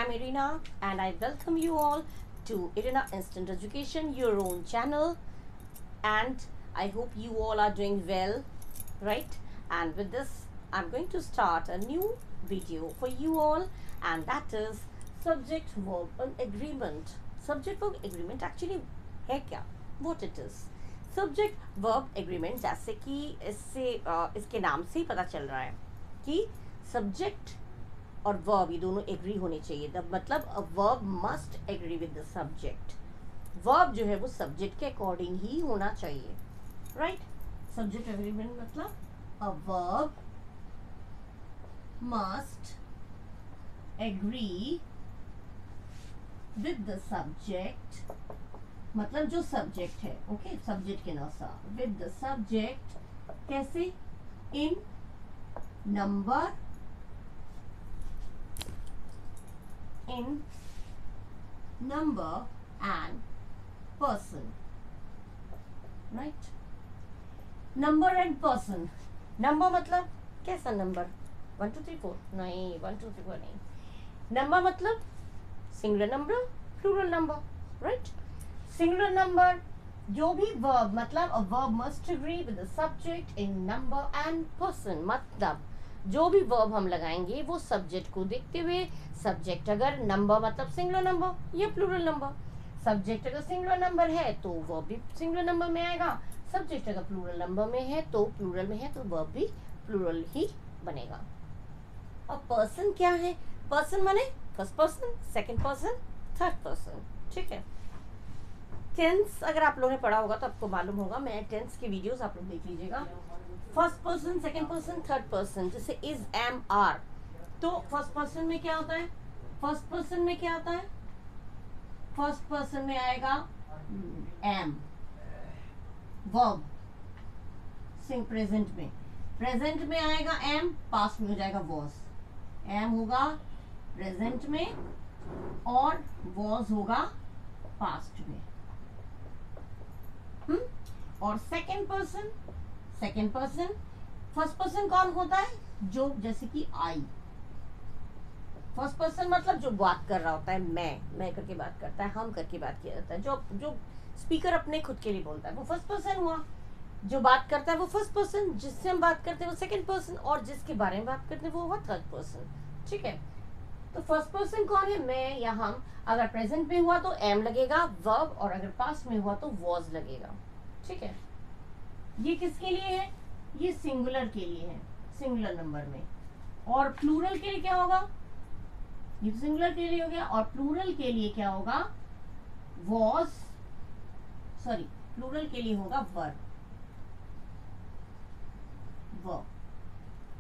I'm Irina and I welcome you all to Irina Instant Education, your own channel, and I hope you all are doing well, right? And with this, I'm going to start a new video for you all, and that is subject verb agreement. Subject verb agreement actually है क्या? What it is? Subject verb agreement, जैसे कि इसके नाम से ही पता चल रहा है कि सब्जेक्ट और वर्ब ये दोनों एग्री होने चाहिए। मतलब a verb must agree with the subject. Verb जो है वो सब्जेक्ट के अकॉर्डिंग ही होना चाहिए, राइट? सब्जेक्ट एग्रीमेंट मतलब a verb must agree with the subject, मतलब जो सब्जेक्ट है, ओके, सब्जेक्ट के अनुसार विद द सब्जेक्ट, कैसे? In number, in number and person, right? Number and person. Number मतलब कैसा नंबर? 1 2 3 4 नहीं, 1 2 3 4 नहीं। नंबर मतलब singular number, plural number, right? Singular number, जो भी वर्ब, मतलब a verb must agree with the subject in number and person, मतलब जो भी वर्ब हम लगाएंगे वो सब्जेक्ट को देखते हुए, सब्जेक्ट अगर नंबर मतलब सिंगुलर नंबर या प्लूरल नंबर, सब्जेक्ट अगर सिंगुलर नंबर है तो वर्ब भी सिंगुलर नंबर में आएगा, सब्जेक्ट अगर प्लूरल नंबर में है तो प्लूरल में है तो वर्ब भी प्लूरल ही बनेगा। और पर्सन क्या है? पर्सन माने first person, second person, third person, ठीक है? टेंस अगर आप लोगों ने पढ़ा होगा तो आपको मालूम होगा, मैं टेंस की वीडियोस आप लोग देख लीजिएगा। First person, second person, third person, जैसे इज, एम, आर, तो फर्स्ट पर्सन में क्या होता है? फर्स्ट पर्सन में क्या होता है? फर्स्ट पर्सन में आएगा एम, वर्ब, सिंग प्रेजेंट में, प्रेजेंट में आएगा एम, पास्ट में हो जाएगा वॉज। एम होगा प्रेजेंट में और वॉज होगा पास्ट में। और second person, second person, first person कौन होता है? जो, जैसे कि आई, फर्स्ट पर्सन मतलब जो बात कर रहा होता है, मैं करके बात करता है, हम करके बात किया जाता है, जो स्पीकर अपने खुद के लिए बोलता है वो फर्स्ट पर्सन हुआ, जो बात करता है वो फर्स्ट पर्सन, जिससे हम बात करते हैं वो सेकंड पर्सन, और जिसके बारे में बात करते हैं वो हुआ थर्ड पर्सन, ठीक है? तो फर्स्ट पर्सन कौन है? मैं या हम। अगर प्रेजेंट में हुआ तो एम लगेगा वर्ब, और अगर पास्ट में हुआ तो वॉज लगेगा, ठीक है? ये किसके लिए है? ये सिंगुलर के लिए है, सिंगुलर नंबर में। और प्लूरल के लिए क्या होगा? ये सिंगुलर के लिए हो गया, और प्लूरल के लिए क्या होगा? वॉज, सॉरी, प्लूरल के लिए होगा वर्ब।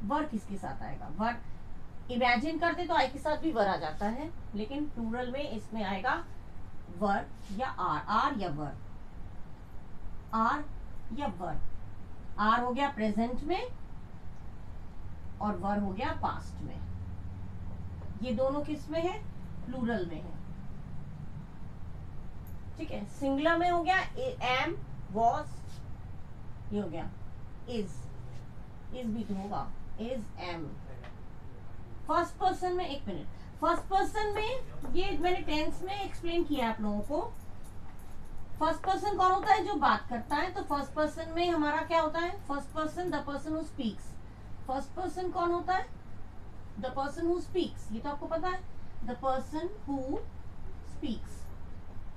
वर्ब किसके साथ आएगा? वर्ब इमेजिन करते तो आई के साथ भी वर आ जाता है, लेकिन प्लूरल में इसमें आएगा वर्ब या आर, आर या वर्ब, आर या वर्ब। आर हो गया प्रेजेंट में और वर्ब हो गया पास्ट में। ये दोनों किस में है? प्लूरल में है, ठीक है? सिंगुलर में हो गया एम, वॉज, ये हो गया इज भी तो होगा, इज, एम। फर्स्ट पर्सन में, एक मिनट, फर्स्ट पर्सन में ये मैंने टेंस में एक्सप्लेन किया आप लोगों को। फर्स्ट पर्सन कौन होता है? जो बात करता है। तो फर्स्ट पर्सन में हमारा क्या होता है? First person the person who speaks. First person कौन होता है? द पर्सन हु स्पीक्स, ये तो आपको पता है, द पर्सन हु स्पीक्स,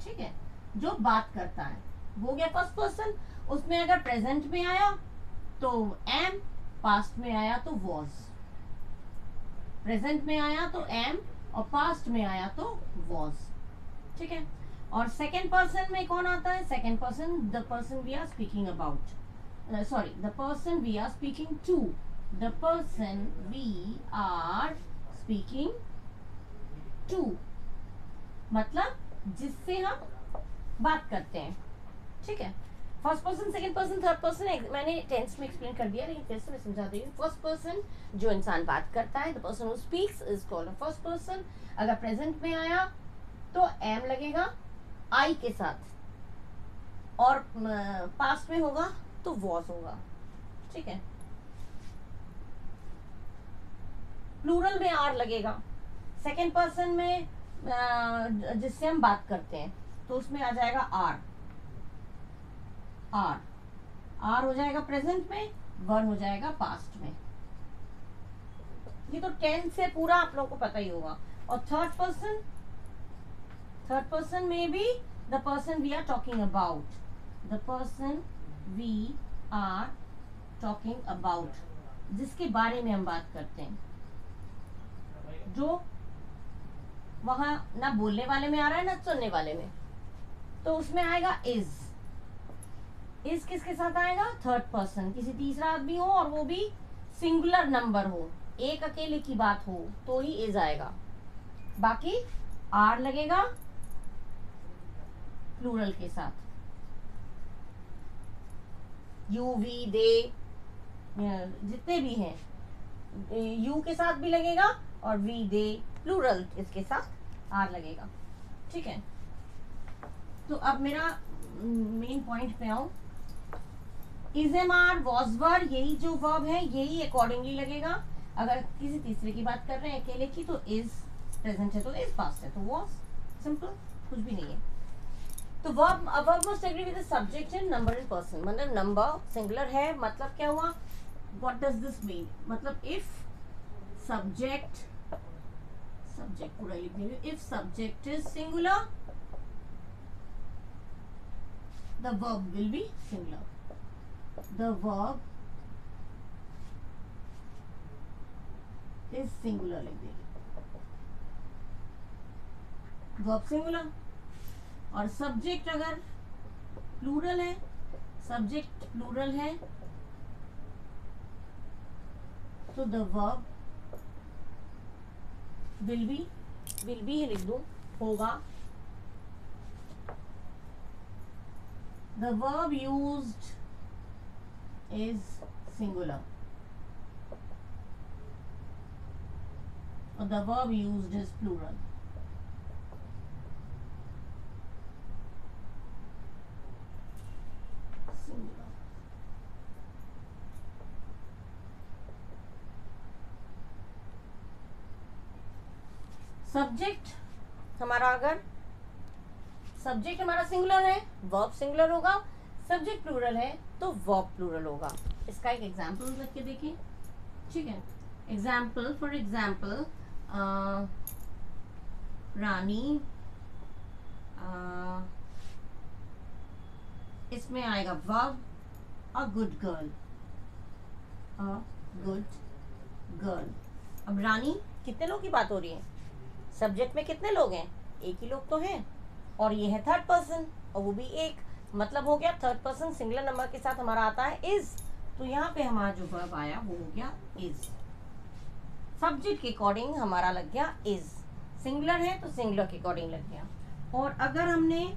ठीक है? जो बात करता है वो गया फर्स्ट पर्सन। उसमें अगर प्रेजेंट में आया तो एम, पास्ट में आया तो वॉज, प्रेजेंट में आया तो एम और पास्ट में आया तो वॉज, ठीक है? और सेकेंड पर्सन में कौन आता है? Second person the person we are speaking about, sorry, the person we are speaking to, the person we are speaking to, मतलब जिससे हम बात करते हैं, ठीक है? First person, second person, third person मैंने टेंस में एक्सप्लेन कर दिया, लेकिन फिर से मैं समझा रही हूँ। फर्स्ट पर्सन जो इंसान बात करता है, the person who speaks is called a first person. अगर प्रेजेंट में आया तो एम लगेगा आई के साथ, और पास्ट में होगा तो वॉज होगा, ठीक है? प्लूरल में आर लगेगा। सेकेंड पर्सन में जिससे हम बात करते हैं, तो उसमें आ जाएगा आर। आर आर हो जाएगा प्रेजेंट में, वन हो जाएगा पास्ट में। ये तो टेंस से पूरा आप लोगों को पता ही होगा। और थर्ड पर्सन में भी the person we are talking about, the person we are talking about, जिसके बारे में हम बात करते हैं, जो वहां ना बोलने वाले में आ रहा है ना सुनने वाले में, तो उसमें आएगा इज। इज किसके साथ आएगा? थर्ड पर्सन, किसी तीसरा आदमी हो और वो भी सिंगुलर नंबर हो, एक अकेले की बात हो, तो ही इज आएगा। बाकी आर लगेगा प्लूरल के साथ, यू वी दे जितने भी हैं, यू के साथ भी लगेगा और वी दे प्लूरल इसके साथ आर लगेगा। ठीक है, तो अब मेरा मेन पॉइंट पे आऊं। Is am are was were, यही जो वर्ब है यही अकॉर्डिंगली लगेगा। अगर किसी तीसरे की बात कर रहे हैं अकेले की, तो इज प्रेजेंट है तो इज, पास्ट है तो वॉज, सिंपल, कुछ भी नहीं है। तो verb must agree with the subject and number and person, मतलब नंबर सिंगुलर है, मतलब क्या हुआ, व्हाट डज दिस मीन, मतलब इफ सब्जेक्ट पूरा लिख देंगे, if subject is singular the verb will be singular, the verb is singular लिख देंगे, verb singular। और सब्जेक्ट अगर प्लूरल है, सब्जेक्ट प्लूरल है, तो द वर्ब विल बी लिख दूं, होगा, the verb used is singular or the verb used is plural। singular। Subject हमारा, अगर सब्जेक्ट हमारा सिंगुलर है, वर्ब सिंगुलर होगा, सब्जेक्ट प्लूरल है तो वर्ब प्लूरल होगा। इसका एक एग्जांपल रख के देखें। ठीक है, एग्जांपल, फॉर एग्जांपल रानी, इसमें आएगा verb, a good girl, a good girl. अब रानी, कितने लोग की बात हो रही है, सब्जेक्ट में कितने लोग हैं, एक ही लोग तो हैं, और ये है थर्ड पर्सन और वो भी एक, मतलब हो गया थर्ड पर्सन सिंगुलर नंबर के साथ हमारा आता है इज, तो यहाँ पे हमारा जो वर्ब आया वो हो गया इज। सब्जेक्ट के अकॉर्डिंग हमारा लग गया इज, सिंगुलर है तो सिंगुलर के अकॉर्डिंग लग गया। और अगर हमने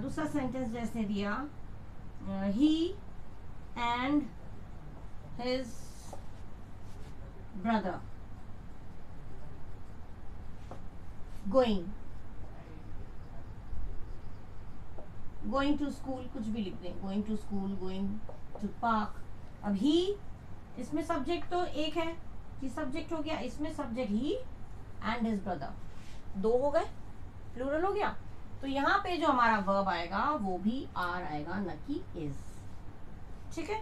दूसरा सेंटेंस जैसे दिया, he and his brother going to school, कुछ भी लिख दें, going to school, going to park. अब ही, इसमें सब्जेक्ट तो एक है, कि सब्जेक्ट हो गया, इसमें subject he and his brother, दो हो गए, प्लूरल हो गया। तो यहाँ पे जो हमारा वर्ब आएगा वो भी आर आएगा, न कि इज। ठीक है,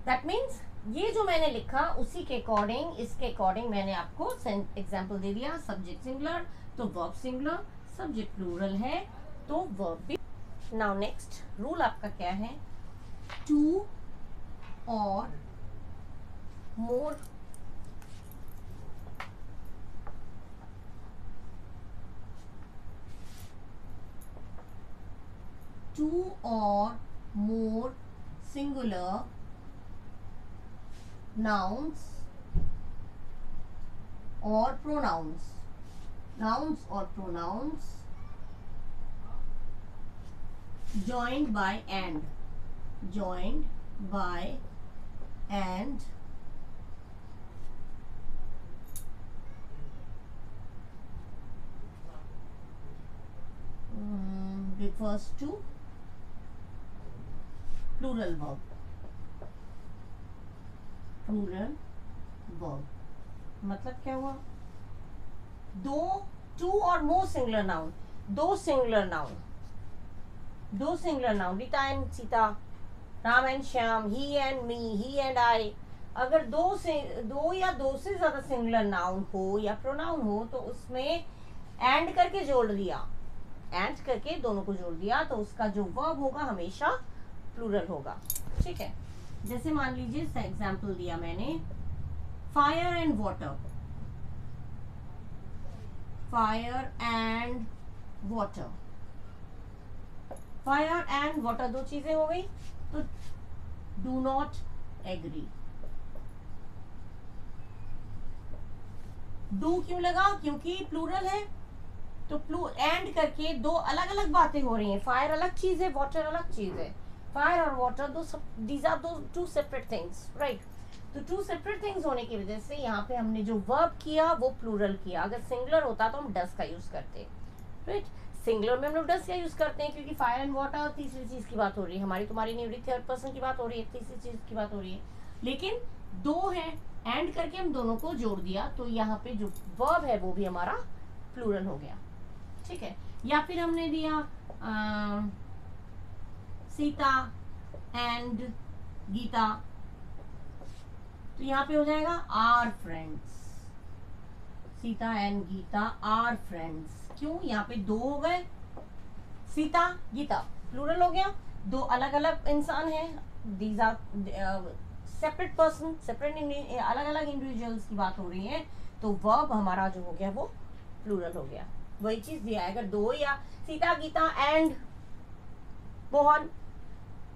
दैट मीन्स ये जो मैंने लिखा उसी के अकॉर्डिंग, इसके अकॉर्डिंग मैंने आपको एग्जाम्पल दे दिया। सब्जेक्ट सिंगुलर तो वर्ब सिंगुलर, सब्जेक्ट प्लूरल है तो वर्ब भी। नाउ नेक्स्ट रूल आपका क्या है, टू और मोर two or more singular nouns or pronouns, joined by and, refers to plural verb। मतलब क्या हुआ, दो टू और मोर सिंगुलर नाउन, दो singular noun, Rita and Sita, Ram and Shyam, he and me, he and I, अगर दो या दो से ज्यादा सिंगुलर नाउन हो या प्रोनाउन हो तो उसमें एंड करके जोड़ दिया, एंड करके दोनों को जोड़ दिया तो उसका जो वर्ब होगा हमेशा प्लूरल होगा। ठीक है, जैसे मान लीजिए एग्जाम्पल दिया मैंने, fire and water, fire and water, fire and water दो चीजें हो गई, तो डू नॉट एग्री। डू क्यों लगा? क्योंकि प्लूरल है, तो एंड करके दो अलग अलग बातें हो रही हैं। फायर अलग चीज है, वाटर अलग चीज है। फायर और वाटर दीज आर दो टू सेपरेट थिंग्स, राइट। तो टू सेपरेट थिंग्स होने की वजह से यहाँ पे हमने जो वर्ब किया वो प्लूरल किया। अगर सिंगुलर होता तो हम डस का यूज करते, राइट। सिंगुलर में हम लोग डस का यूज करते हैं क्योंकि फायर एंड वाटर तीसरी चीज की बात हो रही है, हमारी तुम्हारी नहीं हो रही, थर्ड पर्सन की बात हो रही है, तीसरी चीज की बात हो रही है। लेकिन दो है, एंड करके हम दोनों को जोड़ दिया तो यहाँ पे जो वर्ब है वो भी हमारा प्लूरल हो गया। ठीक है, या फिर हमने दिया सीता एंड गीता, तो यहाँ पे हो जाएगा are friends, Sita and Gita are friends. क्यों? यहाँ पे दो हो गए, सीता गीता प्लूरल हो गया, दो अलग अलग इंसान हैं, these are separate person, separate अलग अलग इंडिविजुअल्स की बात हो रही है, तो वर्ब हमारा जो हो गया वो प्लूरल हो गया। वही चीज दिया है, अगर दो या सीता गीता एंड मोहन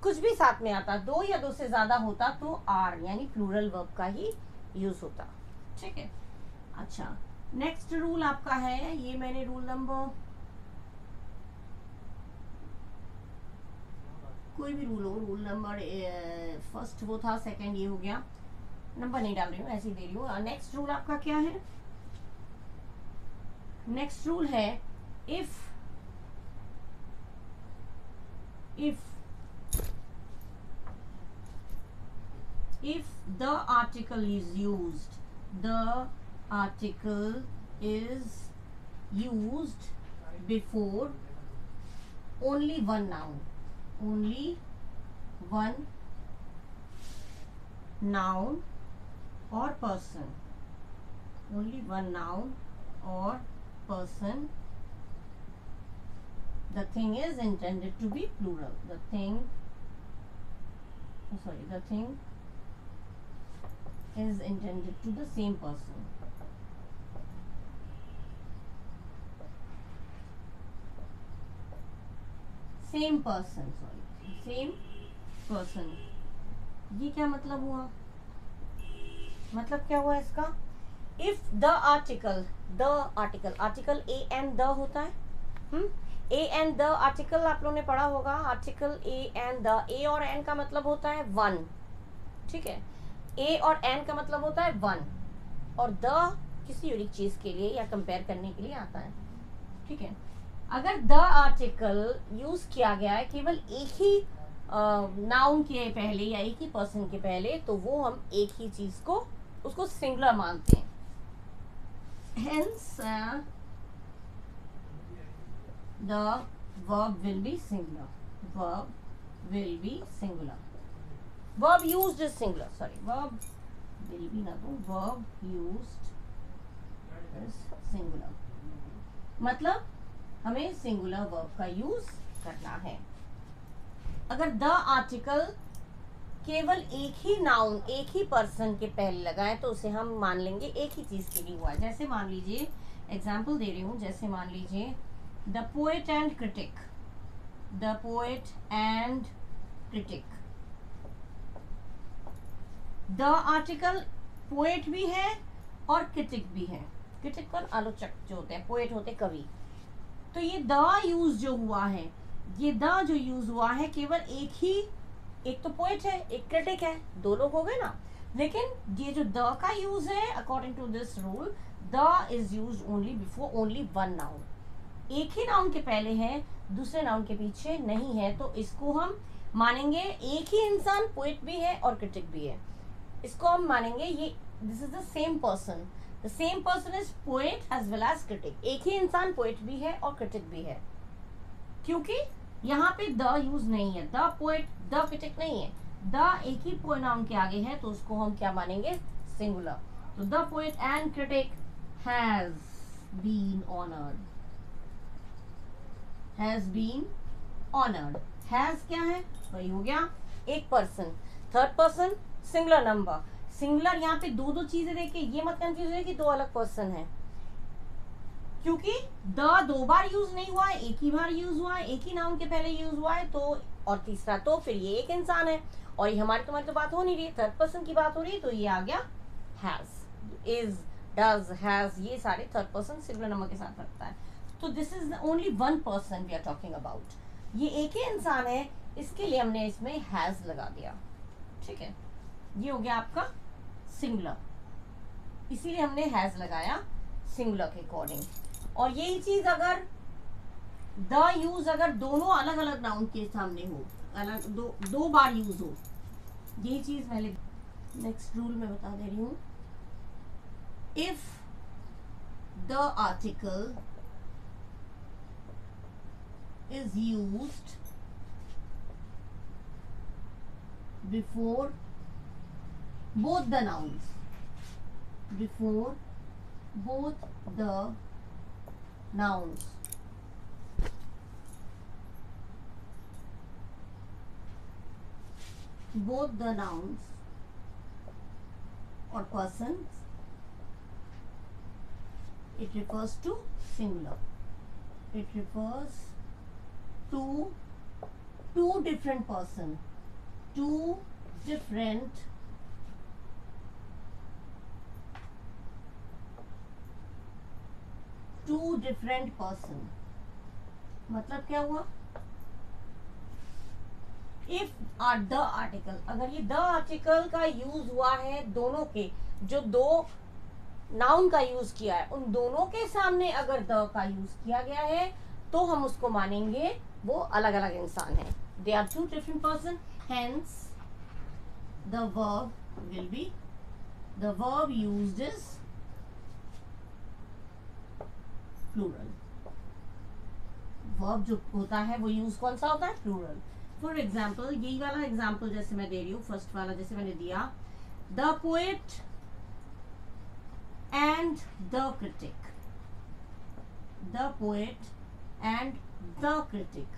कुछ भी साथ में आता, दो या दो से ज्यादा होता तो आर यानी प्लूरल वर्ब का ही यूज होता। ठीक है, अच्छा नेक्स्ट रूल आपका है, ये मैंने रूल नंबर, कोई भी रूल हो, रूल नंबर फर्स्ट वो था, सेकंड ये हो गया, नंबर नहीं डाल रही हूँ, ऐसे ही दे रही हूँ। नेक्स्ट रूल आपका क्या है? नेक्स्ट रूल है if the article is used, the article is used before only one noun, only one noun or person, only one noun or person, the thing is intended to be plural, the thing is intended to the same person. Same person, sorry, same person. ये क्या मतलब हुआ? मतलब क्या हुआ इसका? If the article a and the होता है, a and the article आप लोगों ने पढ़ा होगा, article a and the, a और n का मतलब होता है one, ठीक है, a और n का मतलब होता है वन, और the किसी यूनिक चीज के लिए या कंपेयर करने के लिए आता है। ठीक है, अगर the आर्टिकल यूज किया गया है केवल एक ही नाउन के पहले या एक ही पर्सन के पहले, तो वो हम एक ही चीज को उसको सिंगुलर मानते हैं। Hence the verb will be singular. Verb will be singular. Verb used is singular. Sorry, verb will be not. Verb used is singular. मतलब हमें सिंगुलर वर्ब का यूज करना है। अगर द आर्टिकल केवल एक ही नाउन एक ही पर्सन के पहले लगाए तो उसे हम मान लेंगे एक ही चीज के लिए हुआ है। जैसे मान लीजिए, एग्जाम्पल दे रही हूं, जैसे मान लीजिए the poet and critic, the poet and critic, the article poet भी है और क्रिटिक भी है। क्रिटिक कौन? आलोचक जो होते हैं, पोएट होते कवि। तो ये द यूज जो हुआ है, ये द जो यूज हुआ है केवल एक ही, एक तो पोएट है एक क्रिटिक है, दो लोग हो गए ना। लेकिन ये जो द का यूज है, according to this rule, the is use only before only one noun. एक ही नाउन के पहले है, दूसरे नाउन के पीछे नहीं है, तो इसको हम मानेंगे एक ही इंसान, पोएट भी है और क्रिटिक भी है, इसको हम मानेंगे ये this is the same person. The same person is poet as well as critic. एक ही इंसान पोएट भी है और क्रिटिक भी है, क्योंकि यहाँ पे द यूज नहीं है, द पोएट द क्रिटिक नहीं है, द एक ही प्रोनाउन के आगे है, तो उसको हम क्या मानेंगे, सिंगुलर। तो the poet and critic has been honoured, has been honoured. Has क्या है, वही हो गया एक person, third person singular number. Singular यहाँ पे दो दो चीजें देखे, ये मत कंफ्यूज है कि दो अलग पर्सन है, क्योंकि द दो बार यूज नहीं हुआ है, एक ही बार यूज हुआ है, एक ही नाउन के पहले यूज हुआ है, तो और तीसरा तो फिर ये एक इंसान है, और ये हमारी तुम्हारी तो बात हो नहीं रही है, थर्ड पर्सन की बात हो रही है, तो ये आ गया हैज, इज, डज, हैज, ये सारे थर्ड पर्सन सिंगुलर नंबर के साथ रखता है। तो this is only one person we are talking about, ये एक ही इंसान है, इसके लिए हमने इसमें हैज लगा दिया, ठीक है। ये हो गया आपका सिंगुलर, इसीलिए हमने हैज लगाया सिंगुलर के अकॉर्डिंग। और यही चीज अगर द यूज अगर दोनों अलग अलग नाउन के सामने हो, अलग दो बार यूज हो, यही चीज पहले नेक्स्ट रूल में बता दे रही हूं। If the article is used before both the nouns, before both the nouns, both the nouns or persons, it refers to singular, it refers to two different person, two different person। मतलब क्या हुआ, if the article, अगर ये the article का use हुआ है दोनों के, जो दो नाउन का यूज किया है उन दोनों के सामने अगर द का यूज किया गया है, तो हम उसको मानेंगे वो अलग अलग इंसान है, they are two different person, hence the verb will be, the verb used is plural. Verb जो होता है वो यूज कौन सा होता है, प्लूरल। फॉर एग्जाम्पल, यही वाला एग्जाम्पल जैसे मैं दे रही हूँ, फर्स्ट वाला जैसे मैंने दिया, the poet and the critic, the poet and the critic.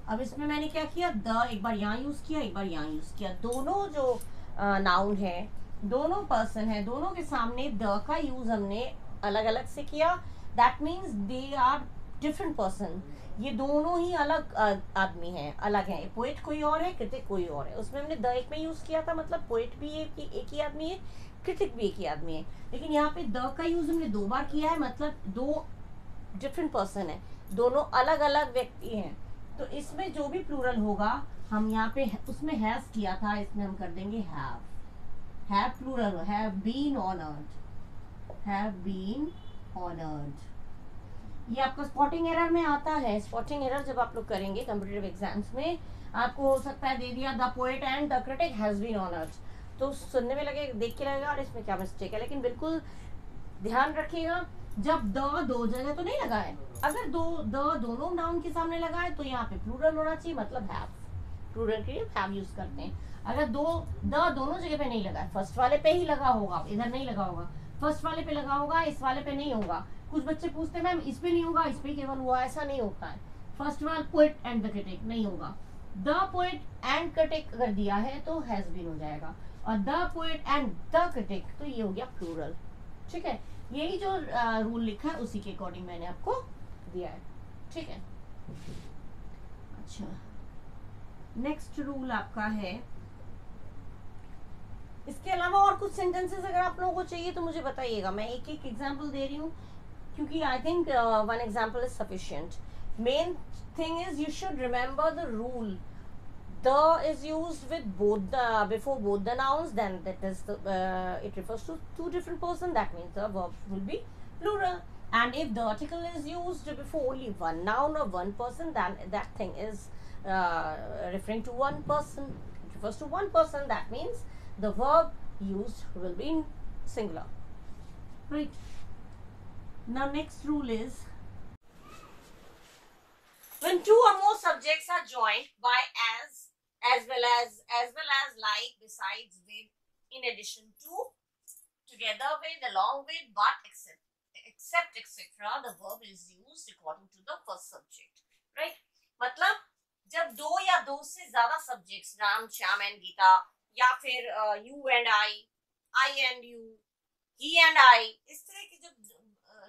अब इसमें मैंने क्या किया, द एक बार यहाँ यूज किया, एक बार यहाँ यूज किया, दोनों जो नाउन है, दोनों पर्सन है, दोनों के सामने द का यूज हमने अलग अलग से किया, that means they are different person, ये दोनों ही अलग आदमी हैं, अलग हैं, पोएट कोई और है, क्रिटिक कोई और है। उसमें हमने द एक में यूज किया था, मतलब पोएट भी एक ही आदमी है, क्रिटिक भी एक ही आदमी है, लेकिन यहाँ पे द का यूज हमने दो बार किया है, मतलब दो डिफरेंट पर्सन है, दोनों अलग अलग व्यक्ति हैं, तो इसमें जो भी प्लूरल होगा, हम यहाँ पे उसमें हैज किया था, इसमें हम कर देंगे have plural, have been honoured, have been honoured. ये आपका स्पॉटिंग एरर में आता है, स्पॉटिंग एरर जब आप लोग करेंगे कॉम्पिटिटिव एग्जाम्स में, आपको हो सकता है दे दिया the poet and the critic has been honoured, तो सुनने में लगे, देख के लगेगा और इसमें क्या मिस्टेक है, लेकिन बिल्कुल ध्यान रखिएगा, जब द दो जगह तो नहीं लगा है, अगर दोनों नाउन के सामने लगा है तो यहाँ पे प्लूरल होना चाहिए, मतलब हैव, प्लूरल के लिए हैव यूज करते हैं। अगर दोनों जगह पे नहीं लगा है, फर्स्ट वाले पे ही लगा होगा, इधर नहीं लगा होगा, फर्स्ट वाले पे लगा होगा, इस वाले पे नहीं होगा। कुछ बच्चे पूछते हैं मैम इस पे नहीं होगा, इस पे केवल हुआ, ऐसा नहीं होता है। फर्स्ट वाला पोएट एंड द क्रिटिक नहीं होगा, द पोएट एंड क्रिटिक अगर दिया है तो हैज बीन हो जाएगा, और the poet and the critic तो ये हो गया प्लूरल, ठीक है। यही जो रूल लिखा है उसी के अकॉर्डिंग मैंने आपको दिया है, ठीक है। अच्छा, नेक्स्ट रूल आपका है, इसके अलावा और कुछ सेंटेंसेस अगर आप लोगों को चाहिए तो मुझे बताइएगा, मैं एक एक एग्जांपल दे रही हूँ, क्योंकि I think one example is sufficient. Main thing is you should remember the rule, the is used with before both the nouns, then that is it refers to two different person, that means the verb will be plural. And if the article is used before only one noun or one person, then that thing is referring to one person, it refers to one person, that means the verb used will be in singular, right? Now next rule is, when two or more subjects are joined by as well as, like, besides, with, in addition to, together with, along with, but, except etc., the verb is used according to the first subject, right? मतलब जब दो या दो से ज्यादा subjects, Ram, Shyam and Gita, या फिर you and I and you, he and I, इस तरह की जब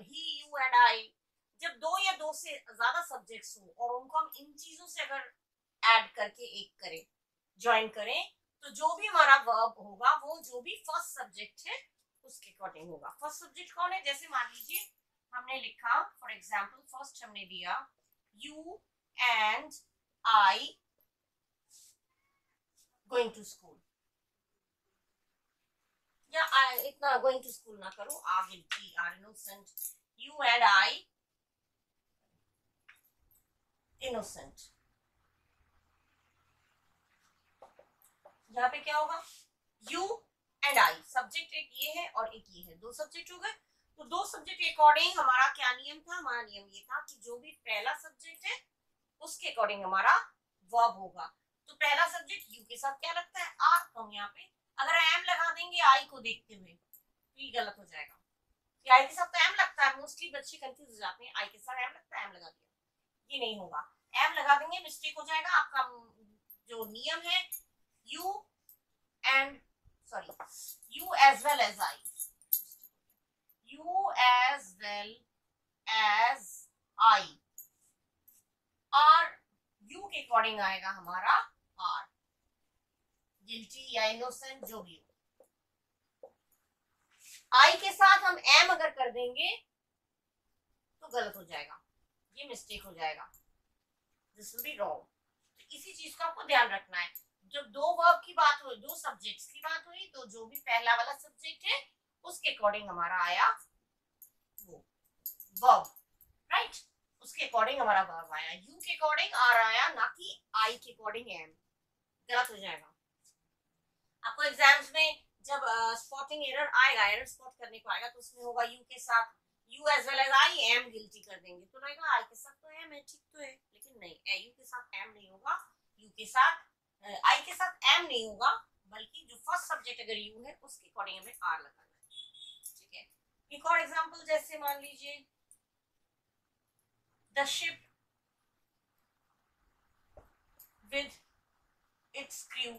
ही, यू एंड आई, जब दो या दो से ज्यादा सब्जेक्ट्स हो और उनको हम इन चीजों से अगर ऐड करके एक करें, ज्वाइन करें, तो जो भी हमारा वर्ब होगा वो जो भी फर्स्ट सब्जेक्ट है उसके अकॉर्डिंग होगा। फर्स्ट सब्जेक्ट कौन है? जैसे मान लीजिए हमने लिखा, फॉर एग्जाम्पल फर्स्ट हमने दिया you and I going to school, या इतना गोइंग टू स्कूल ना करो, are guilty, are innocent, you and I innocent. यहाँ पे क्या होगा? यू एंड आई, सब्जेक्ट एक ये है और एक ये है, दो सब्जेक्ट हो गए। तो दो सब्जेक्ट के अकॉर्डिंग हमारा क्या नियम था? हमारा नियम ये था कि जो भी पहला सब्जेक्ट है उसके अकॉर्डिंग हमारा वर्ब होगा। तो पहला सब्जेक्ट यू के साथ क्या लगता है? आर। तो हम यहाँ पे अगर एम लगा देंगे आई को देखते हुए तो ये गलत हो जाएगा, कि आई के साथ तो एम लगता है, मोस्टली बच्चे कंफ्यूज हो जाते हैं, आई के साथ एम लगता है, एम लगा दिया, ये नहीं होगा। एम लगा देंगे, मिस्टेक हो जाएगा। आपका जो नियम है, you and you as well as I, you as well as I, और you के अकॉर्डिंग आएगा हमारा R, गिल्टी या इनोसेंट जो भी हो। I के साथ हम M अगर कर देंगे तो गलत हो जाएगा, ये मिस्टेक हो जाएगा, दिस विल बी रॉन्ग। तो इसी चीज को आपको ध्यान रखना है। जब दो वर्ब की बात हुई, दो सब्जेक्ट्स की बात हुई, तो जो भी पहला वाला सब्जेक्ट है उसके अकॉर्डिंग हमारा आया वो वर्ब, राइट? उसके अकॉर्डिंग हमारा वर्ब आया। यू के अकॉर्डिंग आर आया, ना कि आई के अकॉर्डिंग एम, गलत हो जाएगा। आपको एग्जाम्स में जब स्पॉटिंग एरर आएगा, एरर स्पॉट करने को आएगा, तो उसमें होगा यू के साथ you as well as I, am guilty कर देंगे तो रहेगा आई के साथ तो एम है, ठीक तो है, लेकिन नहीं, यू के साथ एम नहीं होगा, यू के साथ आई के साथ एम नहीं होगा, बल्कि जो फर्स्ट सब्जेक्ट अगर यू है उसके अकॉर्डिंग हमें आर लगाना है, ठीक है? एक और एग्जांपल, जैसे मान लीजिए the ship with its crew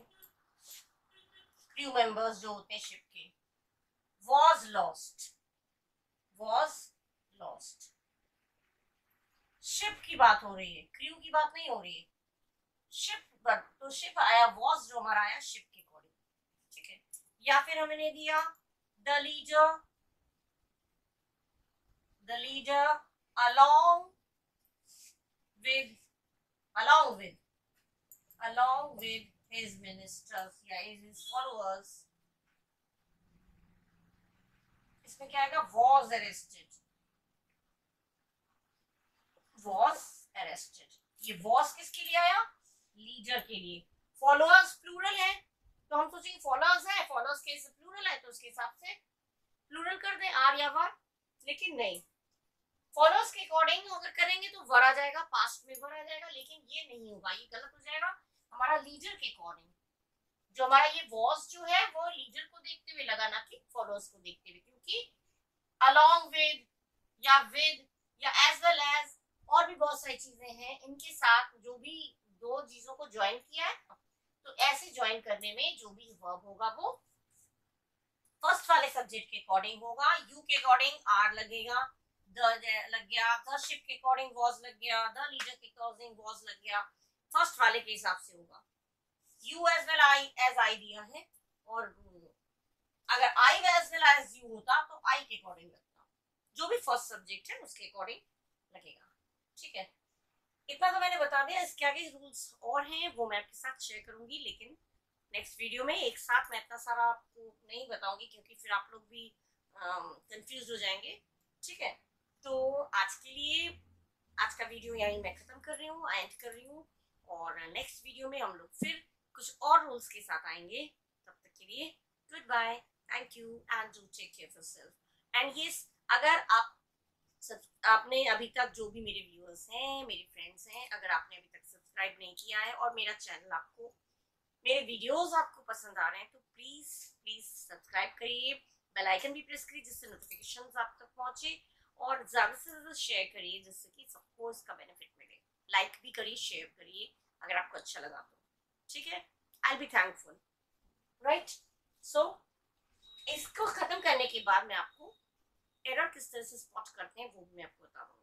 members जो होते हैं शिप के, was lost। शिप की बात हो रही है, क्रू की बात नहीं हो रही है। शिप, तो शिप आया, वॉज जो हमारा आया शिप के अकॉर्डिंग, ठीक है? या फिर हमने दिया the leader along with his ministers या his followers, इसमें क्या आएगा? was arrested। ये was किसके लिए आया? लीडर के लिए। फॉलोअर्स प्लूरल है, तो हम सोचेंगे फॉलोअर्स है, फॉलोअर्स के प्लूरल है तो उसके हिसाब से प्लूरल कर दें, आर या वर, लेकिन नहीं, फॉलोअर्स के अकॉर्डिंग अगर करेंगे तो वर आ जाएगा, पास्ट में वर आ जाएगा, लेकिन ये नहीं होगा, ये गलत हो जाएगा। हमारा लीडर के अकॉर्डिंग, जो हमारा ये वॉज जो है वो लीडर को देखते हुए लगा, ना कि फॉलोअर्स को देखते हुए, क्योंकि अलोंग विद या विद या एज वेल एज और भी बहुत सारी चीजें हैं, इनके साथ जो भी दो चीजों को ज्वाइन किया है, तो ऐसे ज्वाइन करने में जो भी वर्ब होगा वो फर्स्ट वाले सब्जेक्ट के अकॉर्डिंग होगा। यू के अकॉर्डिंग आर लगेगा, द लग गया, द शिप के अकॉर्डिंग वॉज लग गया, द लीडर के अकॉर्डिंग वॉज लग गया, फर्स्ट वाले के हिसाब से होगा। You as well I as I दिया है, और अगर I as well as you होता तो आई के अकॉर्डिंग लगता, जो भी फर्स्ट सब्जेक्ट है उसके अकॉर्डिंग लगेगा, ठीक है? इतना तो मैंने बता दिया, इसके आगे रूल्स और हैं वो मैं आपके साथ शेयर करूंगी, लेकिन नेक्स्ट वीडियो में एक साथ मैं इतना सारा आपको नहीं बताऊंगी, क्योंकि फिर आप लोग भी कंफ्यूज हो जाएंगे, ठीक है? तो आज के लिए आज का वीडियो यहीं मैं खत्म कर रही हूँ, एंड कर रही हूँ, और नेक्स्ट वीडियो में हम लोग फिर कुछ और रूल्स के साथ आएंगे। तब तक के लिए good bye, thank you, and do take care of yourself. And ये अगर आपने अभी तक, जो भी मेरे व्यूअर्स हैं, मेरे फ्रेंड्स हैं, अगर आपने अभी तक सब्सक्राइब नहीं किया है और मेरा चैनल आपको, मेरे वीडियोस आपको पसंद आ रहे हैं, तो प्लीज प्लीज सब्सक्राइब करिए, बेल आइकन भी प्रेस करिए जिससे नोटिफिकेशंस आप तक पहुंचे, और ज्यादा से ज्यादा शेयर करिए जिससे कि सबको इसका बेनिफिट मिले। लाइक भी करिए, शेयर करिए अगर आपको अच्छा लगा तो, ठीक है? आई बी थैंकफुल, राइट? सो इसको खत्म करने के बाद मैं आपको एरर किस तरह से स्पॉट करते हैं वो भी मैं आपको बता दूंगी।